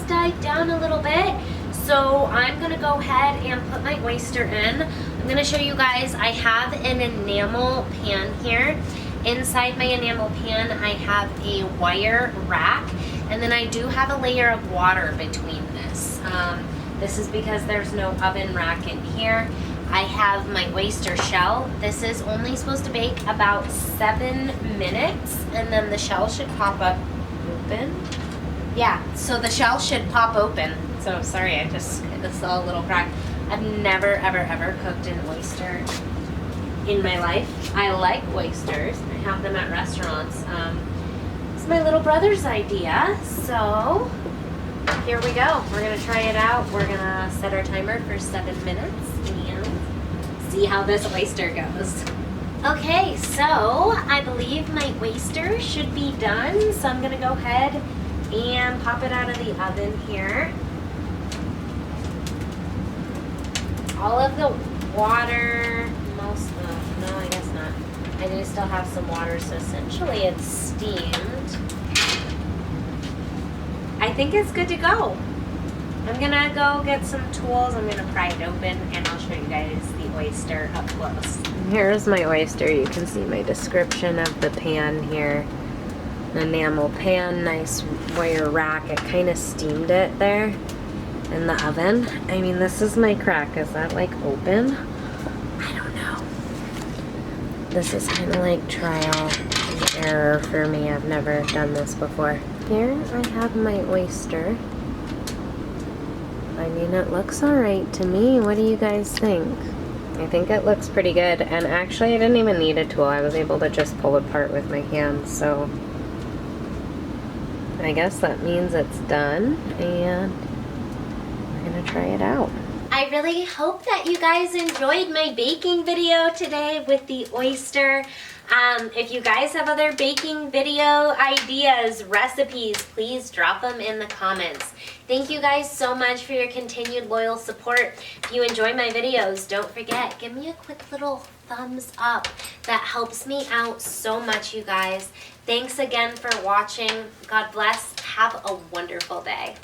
died down a little bit. So I'm gonna go ahead and put my oyster in. I'm gonna show you guys, I have an enamel pan here. Inside my enamel pan, I have a wire rack, and then I do have a layer of water between this. This is because there's no oven rack in here. I have my oyster shell. This is only supposed to bake about 7 minutes, and then the shell should pop up open. Yeah, so the shell should pop open. So sorry, I just saw a little crack. I've never, ever, ever cooked an oyster in my life. I like oysters. I have them at restaurants. It's my little brother's idea. So here we go. We're gonna try it out. We're gonna set our timer for 7 minutes and see how this oyster goes. Okay, so I believe my oyster should be done. So I'm gonna go ahead and pop it out of the oven here. All of the water, no, I guess not. I do still have some water, so essentially it's steamed. I think it's good to go. I'm gonna go get some tools. I'm gonna pry it open and I'll show you guys the oyster up close. Here's my oyster. You can see my description of the pan here. An enamel pan, nice wire rack. It kind of steamed it there in the oven. I mean, this is my crack. Is that like open? I don't know. This is kind of like trial and error for me. I've never done this before. Here I have my oyster. I mean, it looks alright to me. What do you guys think? I think it looks pretty good. And actually, I didn't even need a tool. I was able to just pull it apart with my hands. So I guess that means it's done. And we're gonna try it out. I really hope that you guys enjoyed my baking video today with the oyster. If you guys have other baking video ideas, recipes, please drop them in the comments. Thank you guys so much for your continued loyal support. If you enjoy my videos, don't forget, give me a quick little thumbs up. That helps me out so much, you guys. Thanks again for watching. God bless. Have a wonderful day.